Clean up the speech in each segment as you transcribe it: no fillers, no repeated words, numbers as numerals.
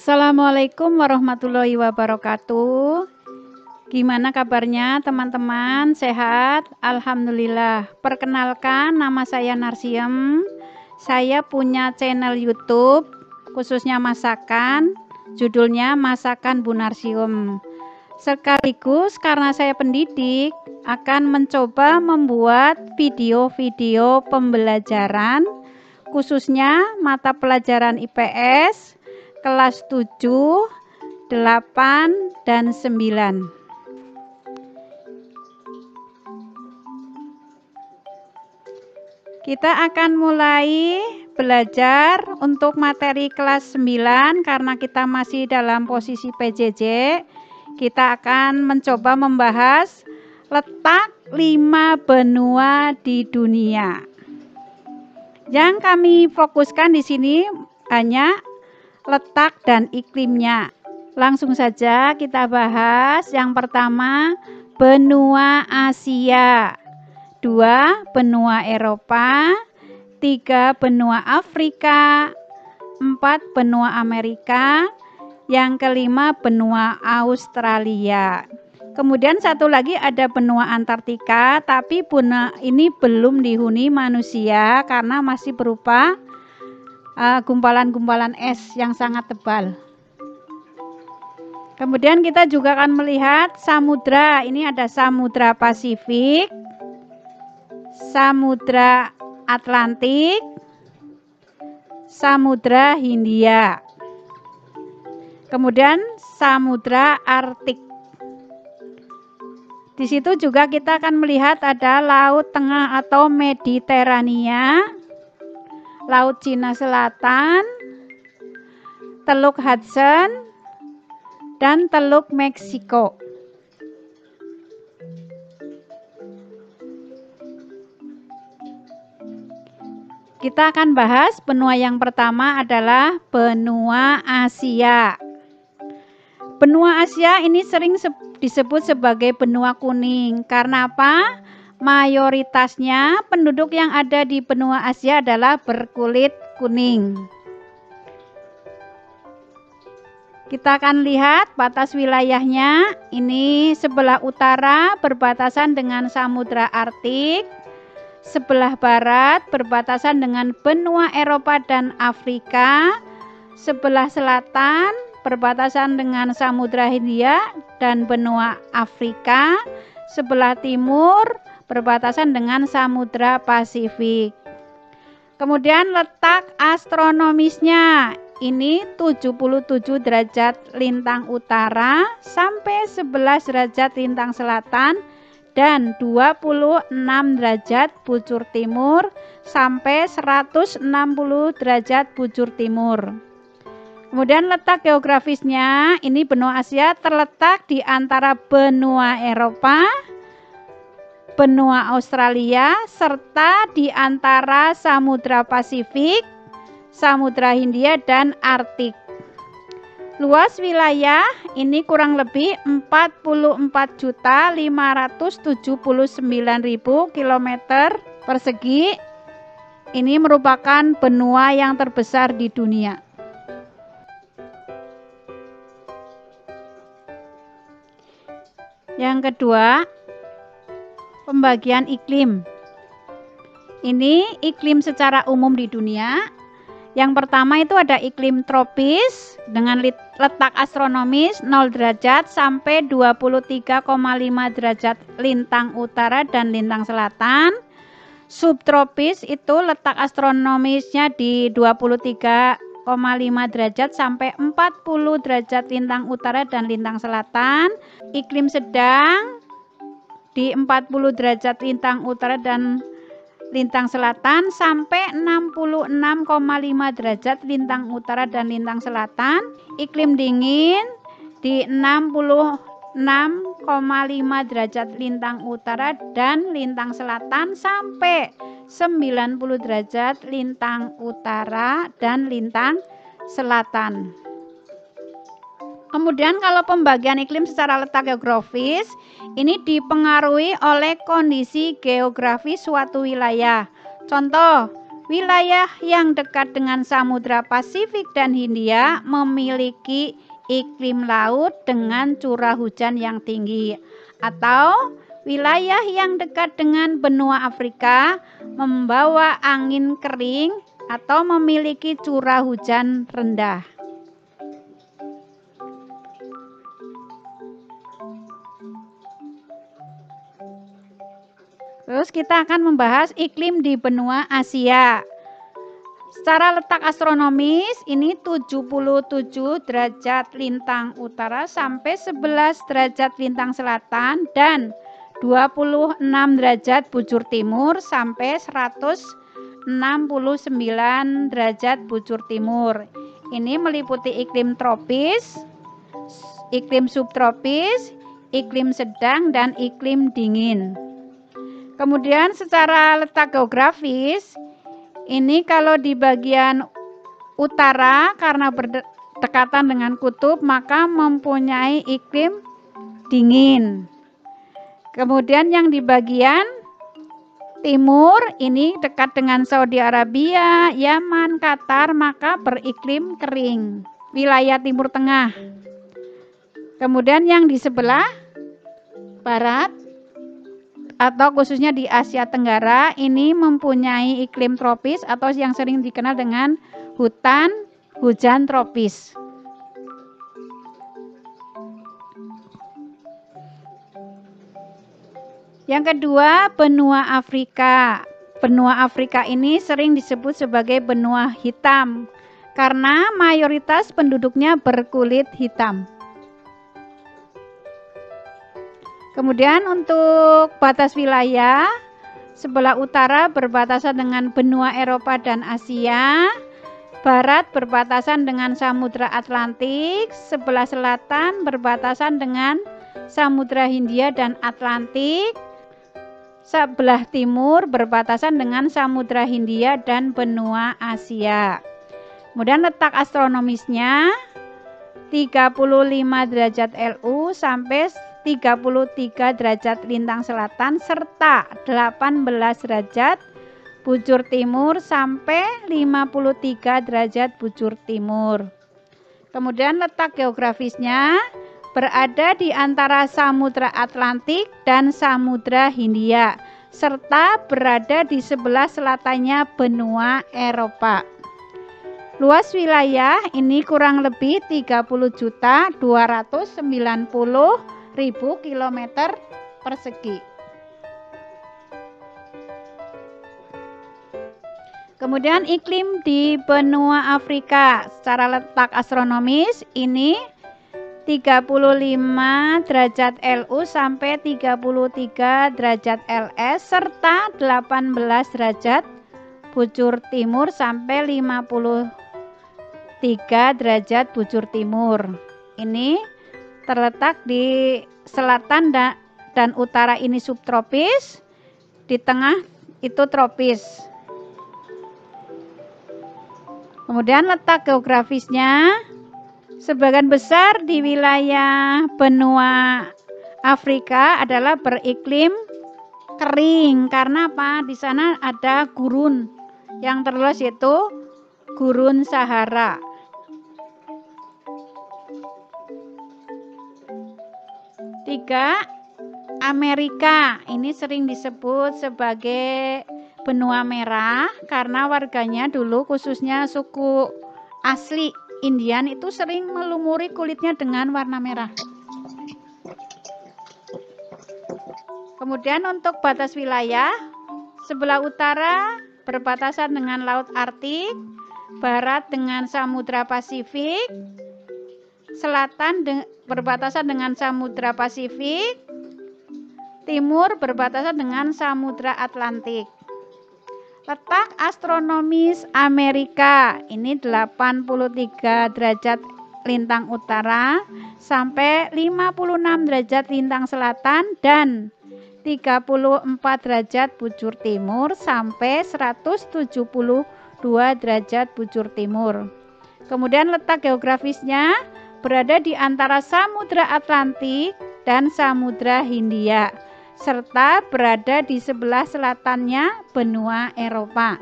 Assalamualaikum warahmatullahi wabarakatuh. Gimana kabarnya teman-teman? Sehat? Alhamdulillah. Perkenalkan, nama saya Narsiem. Saya punya channel YouTube khususnya masakan, judulnya Masakan Bu Narsiem. Sekaligus karena saya pendidik, akan mencoba membuat video-video pembelajaran khususnya mata pelajaran IPS kelas 7, 8, dan 9. Kita akan mulai belajar untuk materi kelas 9 karena kita masih dalam posisi PJJ. Kita akan mencoba membahas letak 5 benua di dunia. Yang kami fokuskan di sini hanya letak dan iklimnya. Langsung saja kita bahas. Yang pertama, benua Asia. 2, benua Eropa. 3, benua Afrika. 4, benua Amerika. Yang kelima, benua Australia. Kemudian satu lagi ada benua Antartika, tapi benua ini belum dihuni manusia karena masih berupa gumpalan-gumpalan es yang sangat tebal. Kemudian kita juga akan melihat samudra. Ini ada samudra Pasifik, samudra Atlantik, samudra Hindia, kemudian samudra Arktik. Di situ juga kita akan melihat ada Laut Tengah atau Mediterania, Laut Cina Selatan, Teluk Hudson, dan Teluk Meksiko. Kita akan bahas benua yang pertama adalah benua Asia. Benua Asia ini sering disebut sebagai benua kuning. Karena apa? Mayoritasnya penduduk yang ada di benua Asia adalah berkulit kuning. Kita akan lihat batas wilayahnya. Ini sebelah utara berbatasan dengan Samudra Arktik. Sebelah barat berbatasan dengan benua Eropa dan Afrika. Sebelah selatan berbatasan dengan Samudra Hindia dan benua Afrika. Sebelah timur berbatasan dengan Samudra Pasifik. Kemudian letak astronomisnya ini 77 derajat lintang utara sampai 11 derajat lintang selatan dan 26 derajat bujur timur sampai 160 derajat bujur timur. Kemudian letak geografisnya, ini benua Asia terletak di antara benua Eropa, benua Australia, serta di antara Samudra Pasifik, Samudra Hindia, dan Arktik. Luas wilayah ini kurang lebih 44.579.000 km persegi. Ini merupakan benua yang terbesar di dunia. Yang kedua, pembagian iklim. Ini iklim secara umum di dunia. Yang pertama itu ada iklim tropis dengan letak astronomis 0 derajat sampai 23,5 derajat lintang utara dan lintang selatan. Subtropis itu letak astronomisnya di 23,5 derajat sampai 40 derajat lintang utara dan lintang selatan. Iklim sedang di 40 derajat lintang utara dan lintang selatan sampai 66,5 derajat lintang utara dan lintang selatan. Iklim dingin di 66,5 derajat lintang utara dan lintang selatan sampai 90 derajat lintang utara dan lintang selatan. Kemudian kalau pembagian iklim secara letak geografis ini dipengaruhi oleh kondisi geografis suatu wilayah. Contoh, Wilayah yang dekat dengan Samudra Pasifik dan Hindia memiliki iklim laut dengan curah hujan yang tinggi. Atau wilayah yang dekat dengan benua Afrika membawa angin kering atau memiliki curah hujan rendah. Terus kita akan membahas iklim di benua Asia. Secara letak astronomis ini 77 derajat lintang utara sampai 11 derajat lintang selatan dan 26 derajat bujur timur sampai 169 derajat bujur timur. Ini meliputi iklim tropis, iklim subtropis, iklim sedang, dan iklim dingin. Kemudian secara letak geografis, ini kalau di bagian utara karena berdekatan dengan kutub maka mempunyai iklim dingin. Kemudian yang di bagian timur ini dekat dengan Saudi Arabia, Yaman, Qatar maka beriklim kering. Wilayah Timur Tengah. Kemudian yang di sebelah barat atau khususnya di Asia Tenggara ini mempunyai iklim tropis atau yang sering dikenal dengan hutan hujan tropis. Yang kedua, benua Afrika. Benua Afrika ini sering disebut sebagai benua hitam karena mayoritas penduduknya berkulit hitam. Kemudian untuk batas wilayah, sebelah utara berbatasan dengan benua Eropa dan Asia, barat berbatasan dengan Samudra Atlantik, sebelah selatan berbatasan dengan Samudra Hindia dan Atlantik, sebelah timur berbatasan dengan Samudra Hindia dan benua Asia. Kemudian letak astronomisnya 35 derajat LU sampai 33 derajat lintang selatan serta 18 derajat bujur timur sampai 53 derajat bujur timur. Kemudian letak geografisnya berada di antara Samudra Atlantik dan Samudra Hindia serta berada di sebelah selatannya benua Eropa. Luas wilayah ini kurang lebih 30.290.000 km persegi. Kemudian iklim di benua Afrika secara letak astronomis ini 35 derajat LU sampai 33 derajat LS serta 18 derajat bujur timur sampai 53 derajat bujur timur. Ini terletak di selatan dan utara ini subtropis, di tengah itu tropis. Kemudian letak geografisnya sebagian besar di wilayah benua Afrika adalah beriklim kering. Karena apa? Di sana ada gurun yang terluas yaitu gurun Sahara. Tiga, Amerika. Ini sering disebut sebagai benua merah karena warganya dulu khususnya suku asli Indian itu sering melumuri kulitnya dengan warna merah. Kemudian untuk batas wilayah, sebelah utara berbatasan dengan Laut Arktik, barat dengan Samudra Pasifik, selatan berbatasan dengan Samudra Pasifik, timur berbatasan dengan Samudra Atlantik. Letak astronomis Amerika ini 83 derajat lintang utara sampai 56 derajat lintang selatan dan 34 derajat bujur timur sampai 172 derajat bujur timur. Kemudian letak geografisnya berada di antara Samudra Atlantik dan Samudra Hindia serta berada di sebelah selatannya benua Eropa.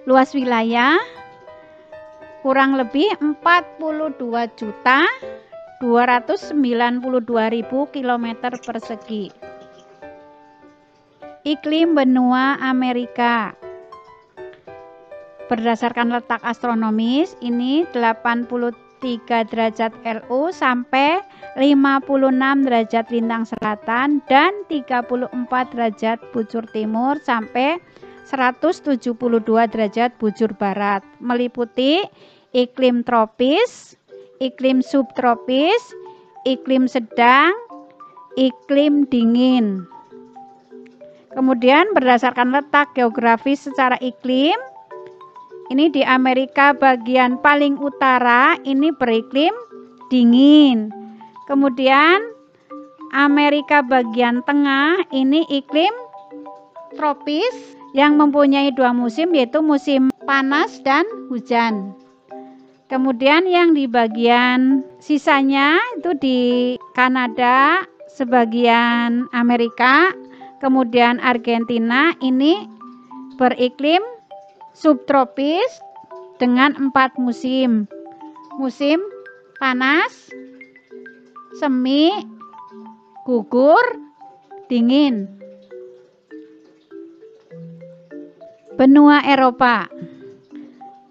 Luas wilayah kurang lebih 42.292.000 km persegi. Iklim benua Amerika berdasarkan letak astronomis ini 83 derajat LU sampai 56 derajat lintang selatan dan 34 derajat bujur timur sampai 172 derajat bujur barat, meliputi iklim tropis, iklim subtropis, iklim sedang, iklim dingin. Kemudian berdasarkan letak geografis secara iklim, ini di Amerika bagian paling utara ini beriklim dingin. Kemudian Amerika bagian tengah ini iklim tropis yang mempunyai dua musim, yaitu musim panas dan hujan. Kemudian yang di bagian sisanya itu di Kanada, sebagian Amerika, kemudian Argentina ini beriklim subtropis dengan 4 musim. Musim panas, semi, gugur, dingin. Benua Eropa.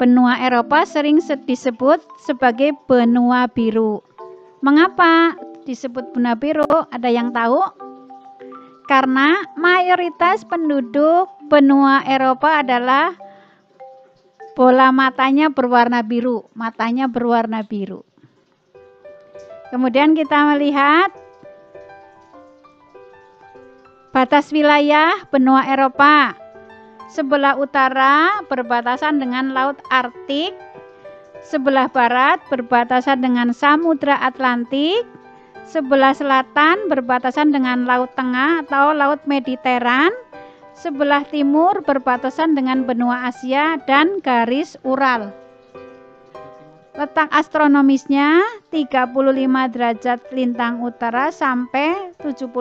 Benua Eropa sering disebut sebagai benua biru. Mengapa disebut benua biru? Ada yang tahu? Karena mayoritas penduduk benua Eropa adalah bola matanya berwarna biru. Matanya berwarna biru. Kemudian kita melihat batas wilayah benua Eropa. Sebelah utara berbatasan dengan Laut Arktik, sebelah barat berbatasan dengan Samudra Atlantik, sebelah selatan berbatasan dengan Laut Tengah atau Laut Mediteran, sebelah timur berbatasan dengan benua Asia dan garis Ural. Letak astronomisnya 35 derajat lintang utara sampai 71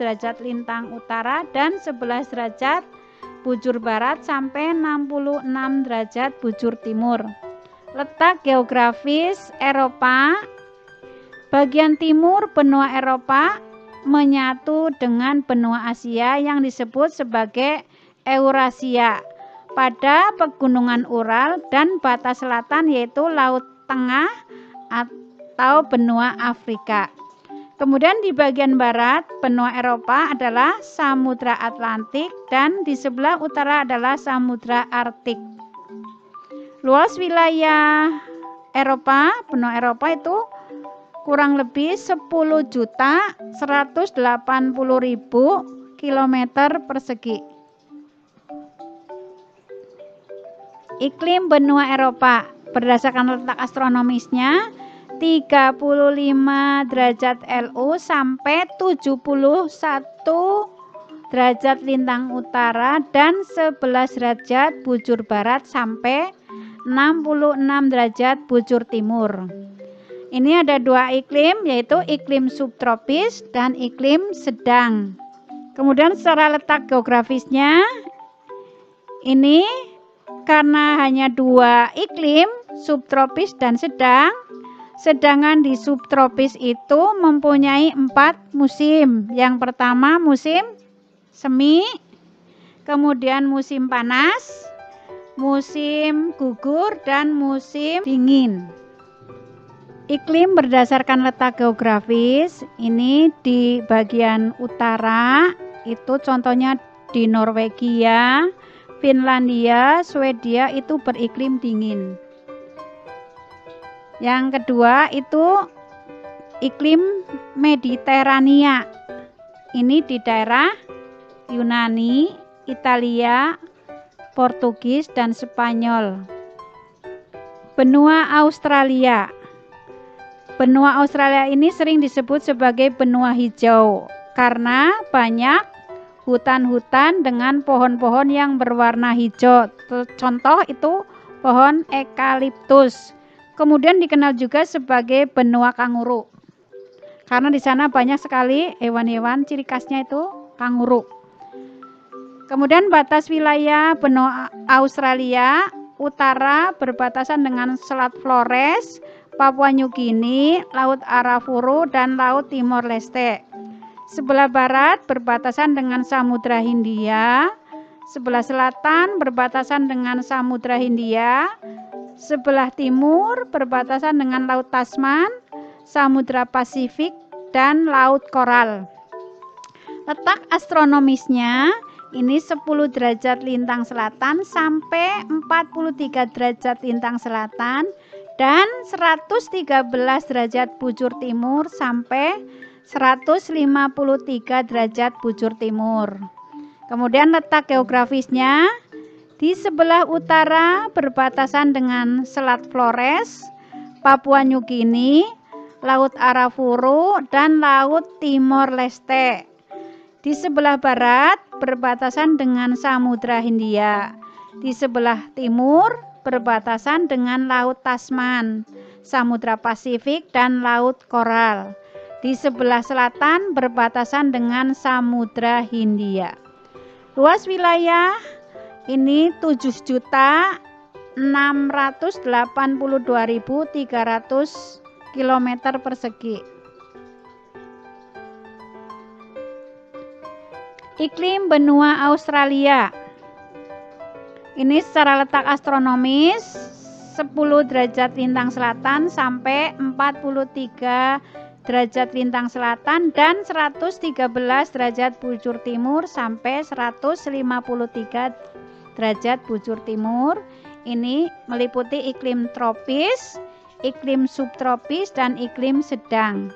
derajat lintang utara dan 11 derajat bujur barat sampai 66 derajat bujur timur. Letak geografis Eropa, bagian timur benua Eropa menyatu dengan benua Asia yang disebut sebagai Eurasia pada pegunungan Ural, dan batas selatan yaitu Laut Tengah atau benua Afrika. Kemudian di bagian barat benua Eropa adalah Samudra Atlantik dan di sebelah utara adalah Samudra Arktik. Luas wilayah Eropa, benua Eropa itu kurang lebih 10.180.000 km persegi. Iklim benua Eropa berdasarkan letak astronomisnya 35 derajat LU sampai 71 derajat lintang utara dan 11 derajat bujur barat sampai 66 derajat bujur timur. Ini ada dua iklim, yaitu iklim subtropis dan iklim sedang. Kemudian secara letak geografisnya ini karena hanya dua iklim, subtropis dan sedang, sedangkan di subtropis itu mempunyai 4 musim. Yang pertama musim semi, kemudian musim panas, musim gugur, dan musim dingin. Iklim berdasarkan letak geografis ini di bagian utara itu contohnya di Norwegia, Finlandia, Swedia itu beriklim dingin. Yang kedua itu iklim Mediterania. Ini di daerah Yunani, Italia, Portugis, dan Spanyol. Benua Australia. Benua Australia ini sering disebut sebagai benua hijau karena banyak hutan-hutan dengan pohon-pohon yang berwarna hijau. Contoh itu pohon eukaliptus. Kemudian dikenal juga sebagai benua kanguru. Karena di sana banyak sekali hewan-hewan, ciri khasnya itu kanguru. Kemudian batas wilayah benua Australia, utara berbatasan dengan Selat Flores, Papua New Guinea, Laut Arafuru, dan Laut Timor Leste. Sebelah barat berbatasan dengan Samudra Hindia, sebelah selatan berbatasan dengan Samudra Hindia, sebelah timur berbatasan dengan Laut Tasman, Samudra Pasifik, dan Laut Koral. Letak astronomisnya ini 10 derajat lintang selatan sampai 43 derajat lintang selatan dan 113 derajat bujur timur sampai 153 derajat bujur timur. Kemudian letak geografisnya di sebelah utara berbatasan dengan Selat Flores, Papua New Guinea, Laut Arafuru, dan Laut Timor Leste. Di sebelah barat berbatasan dengan Samudra Hindia. Di sebelah timur berbatasan dengan Laut Tasman, Samudra Pasifik, dan Laut Koral. Di sebelah selatan berbatasan dengan Samudra Hindia. Luas wilayah ini 7.682.300 km persegi. Iklim benua Australia. Ini secara letak astronomis 10 derajat lintang selatan sampai 43 derajat lintang selatan dan 113 derajat bujur timur sampai 153 derajat bujur timur. Ini meliputi iklim tropis, iklim subtropis, dan iklim sedang.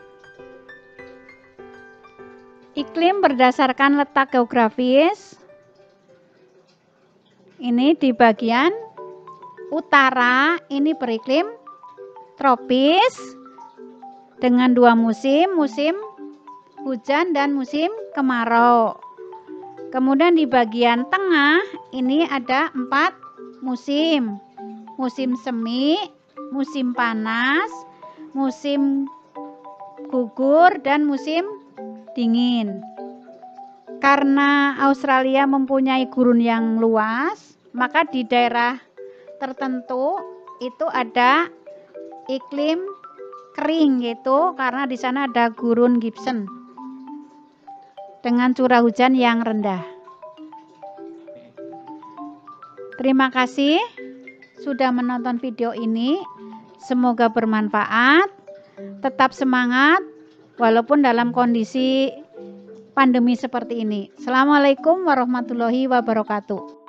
Iklim berdasarkan letak geografis. Ini di bagian utara ini beriklim tropis dengan 2 musim, musim hujan dan musim kemarau. Kemudian di bagian tengah ini ada 4 musim. Musim semi, musim panas, musim gugur, dan musim dingin. Karena Australia mempunyai gurun yang luas, maka di daerah tertentu itu ada iklim kering, gitu karena di sana ada gurun Gibson dengan curah hujan yang rendah. Terima kasih sudah menonton video ini. Semoga bermanfaat. Tetap semangat walaupun dalam kondisi pandemi seperti ini. Assalamualaikum warahmatullahi wabarakatuh.